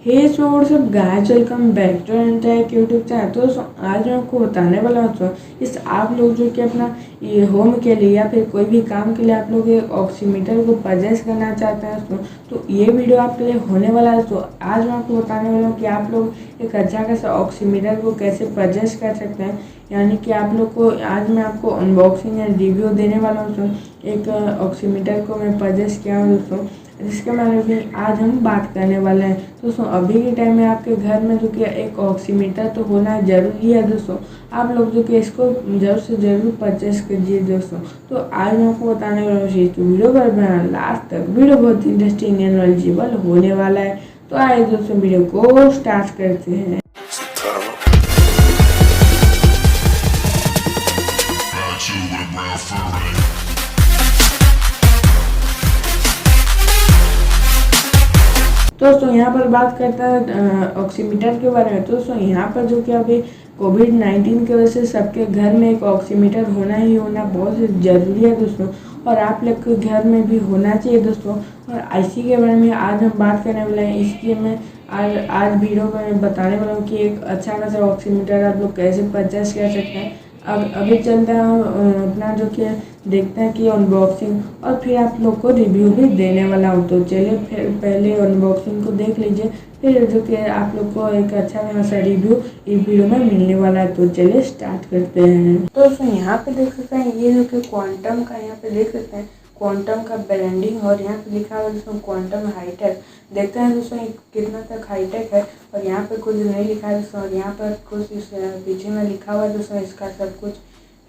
हे so सब guys, welcome back to एंटा YouTube channel. तो आज मैं आपको बताने वाला हूँ इस आप लोग जो कि अपना ये होम के लिए या फिर कोई भी काम के लिए आप लोग ये ऑक्सीमीटर को परचेस करना चाहते हैं तो ये वीडियो आपके लिए होने वाला है। तो आज मैं आपको बताने वाला हूँ कि आप लोग एक अच्छा खासा ऑक्सीमीटर को कैसे परचेस कर सकते हैं। यानी कि आप लोग को आज मैं आपको अनबॉक्सिंग एंड रिव्यू देने वाला हूँ। एक ऑक्सीमीटर को मैं परचेस किया हूँ दोस्तों, जिसके बारे में आज हम बात करने वाले हैं। दोस्तों अभी के टाइम में आपके घर में जो कि एक ऑक्सीमीटर तो होना ज़रूरी है दोस्तों। आप लोग जो कि इसको ज़रूर से ज़रूर परचेस कीजिए दोस्तों। तो आज मैं आपको बताने वाला हूँ तो वीडियो पर बनाना लास्ट तक, वीडियो बहुत इंटरेस्टिंग एंड नॉलेजेबल होने वाला है। तो आइए दोस्तों वीडियो को स्टार्ट करते हैं। दोस्तों यहाँ पर बात करता है ऑक्सीमीटर के बारे में। तो दोस्तों यहाँ पर जो कि अभी कोविड-19 की वजह से सबके घर में एक ऑक्सीमीटर होना ही होना बहुत ज़रूरी है दोस्तों, और आप लोग के घर में भी होना चाहिए दोस्तों। और इसी के बारे में आज हम बात करने वाले हैं। इसलिए मैं आज वीडियो में बताने वाला हूँ कि एक अच्छा खासा ऑक्सीमीटर आप लोग कैसे परचेस कर सकते हैं। अब अभी चलते हैं अपना जो कि देखते हैं कि अनबॉक्सिंग, और फिर आप लोग को रिव्यू भी देने वाला हूँ। तो चलिए फिर पहले अनबॉक्सिंग को देख लीजिए, फिर जो कि आप लोग को एक अच्छा खासा रिव्यू इस वीडियो में मिलने वाला है। तो चलिए स्टार्ट करते हैं। तो दोस्तों यहाँ पे देख सकते हैं ये जो कि क्वांटम का यहाँ पे देख सकते हैं क्वांटम का ब्रांडिंग, और यहाँ पे लिखा हुआ है दोस्तों क्वांटम हाईटेक। देखते हैं दोस्तों कितना तक हाईटेक है। और यहाँ पर कुछ नहीं लिखा है दोस्तों, और यहाँ पर कुछ इस पीछे में लिखा हुआ है दोस्तों इसका सब कुछ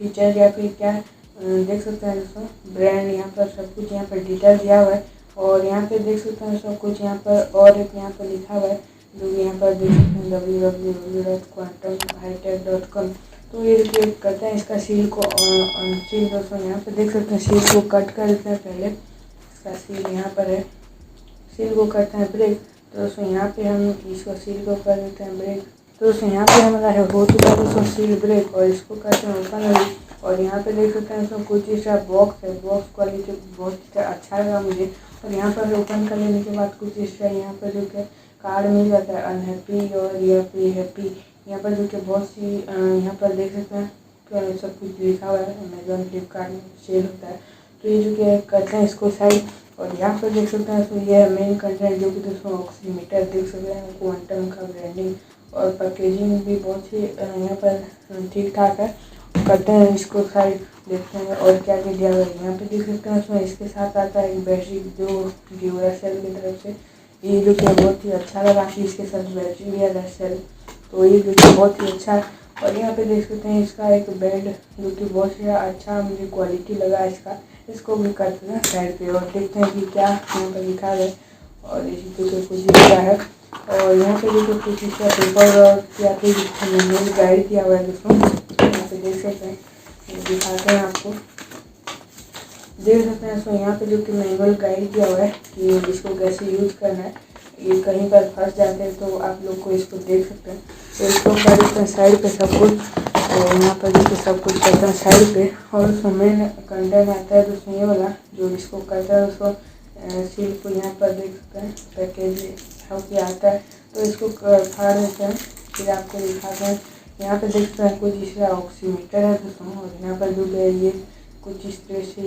फीचर या फिर क्या देख सकते हैं दोस्तों ब्रांड, यहाँ पर सब कुछ यहाँ पर डिटेल दिया हुआ है। और यहाँ पे देख सकते हैं सब कुछ यहाँ पर, और एक यहाँ पर लिखा हुआ है जो यहाँ पर देख सकते हैं www.quantumhightech.com। तो ये करते हैं इसका सील को सील दोस्तों, यहाँ पे देख सकते हैं सील को कट कर देते हैं। पहले इसका सील यहाँ पर है, सील को करते हैं ब्रेक। तो दोस्तों यहाँ पे हम इसको सील को कर देते हैं ब्रेक। तो दोस्तों यहाँ पे हमारा हो चुका है दोस्तों सील ब्रेक, और इसको करते हैं ओपन अभी। और यहाँ पे देख सकते हैं दोस्तों कुछ इसका बॉक्स है, बॉक्स क्वालिटी बहुत अच्छा लगा मुझे। और यहाँ पर ओपन कर लेने के बाद कुछ इसका यहाँ पर जो कि कार्ड मिल जाता है अनहैप्पी और या फिर हैप्पी। यहाँ पर जो कि बहुत सी यहाँ पर देख सकते हैं सब कुछ लिखा हुआ है, अमेजोन फ्लिपकार्ट में सेल होता है। तो ये जो कि करते हैं इसको साइड। और यहाँ पर देख सकते हैं तो ये मेन कंटेंट जो कि दोस्तों ऑक्सीमीटर देख सकते हैं क्वांटम का ब्रांडिंग, और पैकेजिंग भी बहुत ही यहाँ पर ठीक ठाक है। करते हैं इसको साइड, देखते हैं और क्या क्या दिया हुआ है। यहाँ पे देख सकते हैं उसमें इसके साथ आता है एक बैटरी जो ड्यूरासेल की तरफ से। ये जो कि बहुत ही अच्छा लगा कि इसके साथ बैटरी भी है ड्यूरासेल, तो ये जो कि बहुत ही अच्छा है। और यहाँ पे देख सकते हैं इसका एक बेड जो कि बहुत ही अच्छा मुझे क्वालिटी लगा इसका। इसको भी करते हैं साइड पे और देखते हैं कि क्या यहाँ पर लिखा है। और इसी के कुछ लिखा है, और यहाँ पे देखो कुछ इसका पेपर और क्या फिर मैनुअल गाइड दिया हुआ है दोस्तों। यहाँ पे देख सकते हैं, दिखाते हैं आपको, देख सकते हैं। सो यहाँ पे जो कि मैनुअल गाइड दिया हुआ है कि इसको कैसे यूज करना है। ये कहीं पर फंस जाते हैं तो आप लोग को इसको देख सकते हैं। तो इसको कर देते हैं साइड पे सब कुछ, और यहाँ पर जो सब कुछ करते हैं साइड पे। और उसमें मेन कंटेंट आता है दोस्तों ये वाला जो इसको करता है उसको सील को यहाँ पर देख सकते हैं पैकेज सबके आता है। तो इसको फाड़ देते हैं, फिर आपको दिखाते हैं। यहाँ पे देख सकते हैं कुछ इसका ऑक्सीमीटर है दोस्तों, और यहाँ पर जो है ये कुछ इस तरह से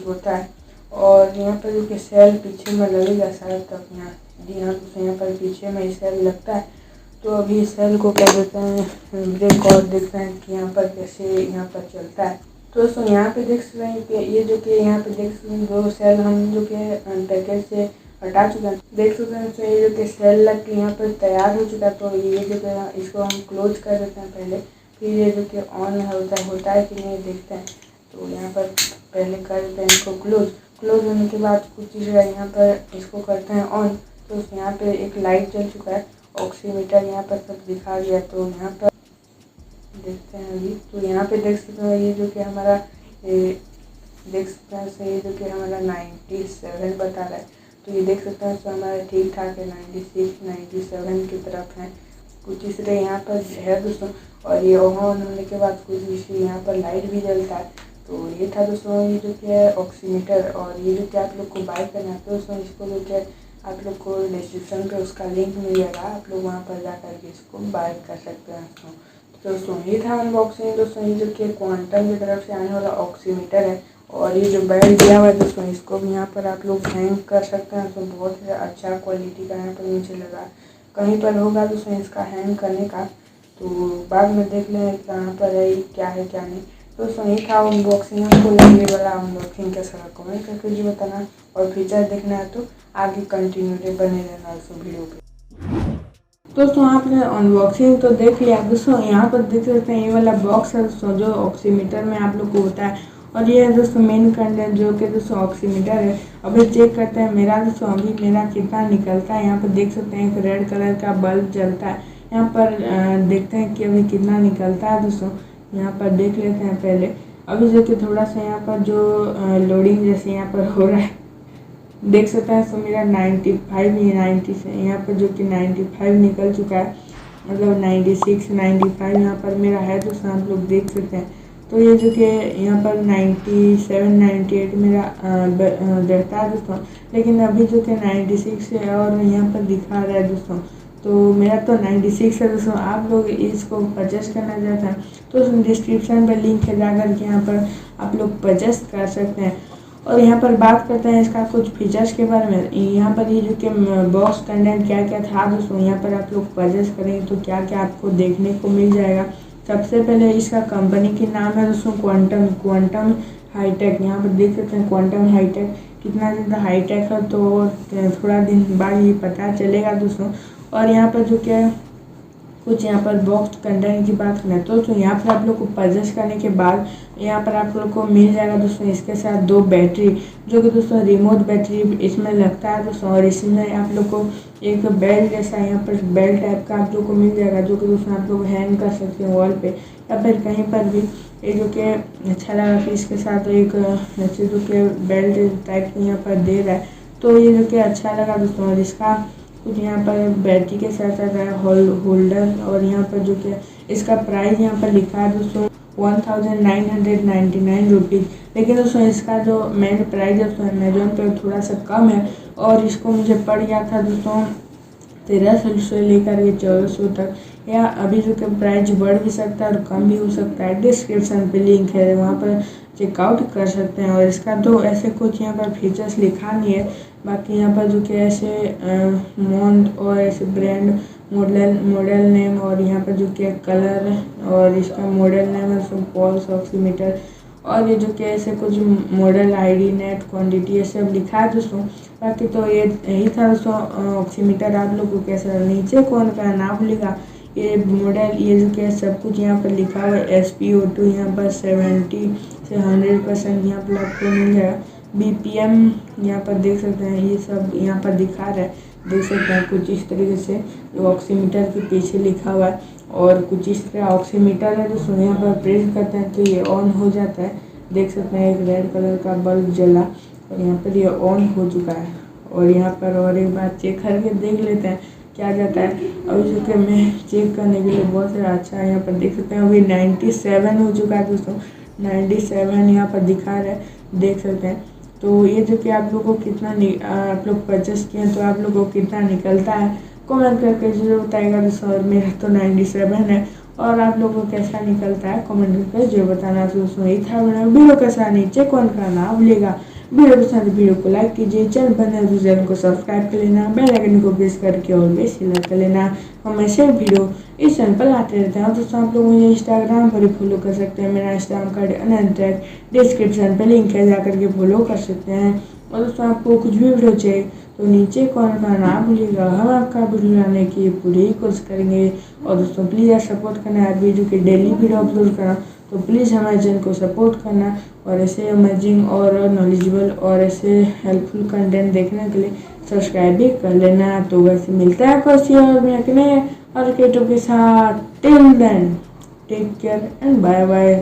होता है। और यहाँ पर जो कि सेल पीछे में लगेगा शायद तक, यहाँ जी हाँ दोस्तों यहाँ पर पीछे में सेल लगता है। तो अभी सेल को कर देते हैं ब्रेक, और देखते हैं कि यहाँ पर कैसे यहाँ पर चलता है। तो दोस्तों यहाँ पे देख सकते हैं कि ये जो कि यहाँ पे देख सकते हैं दो सेल हम जो कि पैकेज से हटा चुका है। देख सकते हैं तो ये जो कि सेल लग के यहाँ पर तैयार हो चुका है। तो ये जो कि इसको हम क्लोज कर देते हैं पहले, फिर ये जो कि ऑन होता है कि नहीं देखते हैं। तो यहाँ पर पहले कर देते हैं इसको क्लोज होने के बाद कुछ चीज़ यहाँ पर इसको करते हैं ऑन। तो यहाँ पे एक लाइट जल चुका है, ऑक्सीमीटर यहाँ पर सब दिखा दिया। तो यहाँ पर देखते हैं अभी, तो यहाँ पे देख सकते हैं ये जो कि हमारा देख सकते हैं ये जो कि हमारा 97 बता रहा है। तो ये देख सकते हैं तो हमारा ठीक ठाक है, 96 97 की तरफ है कुछ इस तरह यहाँ पर है दोस्तों। और ये ऑन होने के बाद कुछ इसी यहाँ पर लाइट भी जलता है। तो ये था दोस्तों ये जो कि है ऑक्सीमीटर। और ये जो कि आप लोग को बाय करना है तो दोस्तों इसको जो कि आप लोग को डिस्क्रिप्शन पे उसका लिंक मिल जाएगा, आप लोग वहाँ पर जा कर के इसको बाय कर सकते हैं दोस्तों। तो दोस्तों ये था अनबॉक्सिंग दोस्तों, ये जो कि क्वांटम की तरफ से आने वाला ऑक्सीमीटर है। और ये जो बेल्ट दिया हुआ है दोस्तों, इसको भी यहाँ पर आप लोग हैंग कर सकते हैं। तो बहुत ही अच्छा क्वालिटी का यहाँ पर नीचे लगा, कहीं पर होगा दोस्तों इसका हैंग करने का, तो बाद में देख लें कहाँ पर है, क्या है क्या नहीं। दोस्तों ये था अनबॉक्सिंग, आपको ये वाला अनबॉक्सिंग कैसा लगा कमेंट करके जी बताना। और फीचर देखना है तो आगे कंटिन्यू बने रहना दोस्तों वीडियो पे। दोस्तों आपने अनबॉक्सिंग तो देख लिया दोस्तों, यहाँ पर देख सकते हैं ये वाला बॉक्स है दोस्तों जो ऑक्सीमीटर में आप लोग को होता है। और ये है दोस्तों मेन कंटेंट जो कि दोस्तों ऑक्सीमीटर है। अभी चेक करते हैं मेरा दोस्तों, अभी मेरा कितना निकलता है। यहाँ पर देख सकते हैं एक रेड कलर का बल्ब जलता है। यहाँ पर देखते हैं कि अभी कितना निकलता है दोस्तों। यहाँ पर देख लेते हैं पहले। अभी जो कि थोड़ा सा यहाँ पर जो लोडिंग जैसे यहाँ पर हो रहा है, देख सकते हैं। तो मेरा 95 ही 90 से यहाँ पर जो कि 95 निकल चुका है, मतलब 96 95 यहाँ पर मेरा है दोस्तों, आप लोग देख सकते हैं। तो ये जो कि यहाँ पर 97 98 मेरा रहता है दोस्तों, लेकिन अभी जो कि 96 है और यहाँ पर दिखा रहा है दोस्तों। तो मेरा तो 96 है दोस्तों। आप लोग इसको परचेस करना चाहते हैं तो डिस्क्रिप्शन पर लिंक है, जाकर के यहाँ पर आप लोग परचेस कर सकते हैं। और यहाँ पर बात करते हैं इसका कुछ फीचर्स के बारे में। यहाँ पर ये जो कि बॉक्स कंटेंट क्या क्या था दोस्तों, यहाँ पर आप लोग परचेस करेंगे तो क्या क्या आपको देखने को मिल जाएगा। सबसे पहले इसका कंपनी की नाम है दोस्तों क्वांटम हाईटेक। यहाँ पर देख सकते हैं क्वांटम हाईटेक कितना ज़्यादा हाईटेक है, तो थोड़ा दिन बाद ये पता चलेगा दोस्तों। और यहाँ पर जो क्या कुछ यहाँ पर बॉक्स कंटेंट की बात करें तो यहाँ पर आप लोग को परचेस करने के बाद यहाँ पर आप लोग को मिल जाएगा दोस्तों इसके साथ 2 बैटरी, जो कि दोस्तों रिमोट बैटरी इसमें लगता है दोस्तों। और इसमें आप लोग को एक बेल्ट जैसा यहाँ पर बेल्ट टाइप का आप लोग को मिल जाएगा, जो कि दोस्तों आप लोग हैंग कर सकते हैं वॉल पे या फिर कहीं पर भी। ये जो कि अच्छा लगा कि इसके साथ एक अच्छे जो कि बेल्ट टाइप यहाँ पर दे रहा है, तो ये जो कि अच्छा लगा दोस्तों। और इसका कुछ यहाँ पर बैटरी के साथ आता है होल्डर। और यहाँ पर जो कि इसका प्राइस यहाँ पर लिखा है दोस्तों 1999 रुपीज़, लेकिन दोस्तों इसका जो मेन प्राइस है दोस्तों अमेजोन पे थोड़ा सा कम है। और इसको मुझे पड़ गया था दोस्तों 1300 से लेकर के 1400 तक, या अभी जो कि प्राइस बढ़ भी सकता है और कम भी हो सकता है। डिस्क्रिप्शन पे लिंक है, वहाँ पर चेकआउट कर सकते हैं। और इसका तो ऐसे कुछ यहाँ पर फीचर्स लिखा नहीं है, बाकी यहाँ पर जो कि ऐसे मॉन्थ और ऐसे ब्रांड मॉडल नेम और यहाँ पर जो कि कलर और इसका मॉडल नेम है पॉल्स ऑक्सीमीटर। और ये जो कि ऐसे कुछ मॉडल आईडी नेट क्वांटिटी ये सब लिखा है दोस्तों। बाकी तो ये यही था दोस्तों ऑक्सीमीटर। आप लोग को कैसा नीचे कौन का नाम भूलेगा ये मॉडल, ये जो कि सब कुछ यहाँ पर लिखा हुआ है। SpO2 यहाँ पर 70 से 100% यहाँ पर आपको मिल जाएगा। BPM यहाँ पर देख सकते हैं, ये सब यहाँ पर दिखा रहा है, देख सकते हैं कुछ इस तरीके से जो ऑक्सीमीटर के पीछे लिखा हुआ है। और कुछ इस तरह ऑक्सीमीटर है दोस्तों, यहाँ पर प्रेस करते हैं तो ये ऑन हो जाता है। देख सकते हैं एक रेड कलर का बल्ब जला और यहाँ पर ये ऑन हो चुका है। और यहाँ पर और एक बार चेक करके देख लेते हैं क्या जाता है। अभी जो कि मैं चेक करने के लिए बहुत सारा अच्छा है, यहाँ पर देख सकते हैं अभी 97 हो चुका है दोस्तों, 97 यहाँ पर दिखा रहा है, देख सकते हैं। तो ये जो कि आप लोग को कितना आप लोग परचेस किए तो आप लोग को कितना निकलता है कमेंट करके जरूर बताएगा दोस्तों। और मेरा तो 97 है, और आप लोगों को कैसा निकलता है कमेंट करके जरूर बताना दोस्तों। ये था वीडियो कैसा नीचे कौन करना ना भूलिएगा। वीडियो पसंद वीडियो को लाइक कीजिए, चैनल बने तो चैनल को सब्सक्राइब कर लेना, बेल आइकन को प्रेस करके और बेल सिलेक्ट कर लेना। हमेशा वीडियो इस चैनल पर आते रहते हैं। दोस्तों आप लोग मुझे इंस्टाग्राम पर भी फॉलो कर सकते हैं, मेरा इंस्टाग्राम कार्ड अनंत डिस्क्रिप्शन पर लिंक है, जाकर के फॉलो कर सकते हैं। और दोस्तों आपको कुछ भी वीडियो चाहिए तो नीचे कमेंट करना ना भूलिएगा, हम आपका वीडियो लाने की पूरी कोशिश करेंगे। और दोस्तों प्लीज़ यार सपोर्ट करना है, वीडियो की डेली वीडियो अपलोड करना, तो प्लीज़ हमारे चैनल को सपोर्ट करना। और ऐसे अमेजिंग और नॉलेजेबल और ऐसे हेल्पफुल कंटेंट देखने के लिए सब्सक्राइब भी कर लेना। तो वैसे मिलता है कुछ और मैं और के साथ, till then take care and bye bye.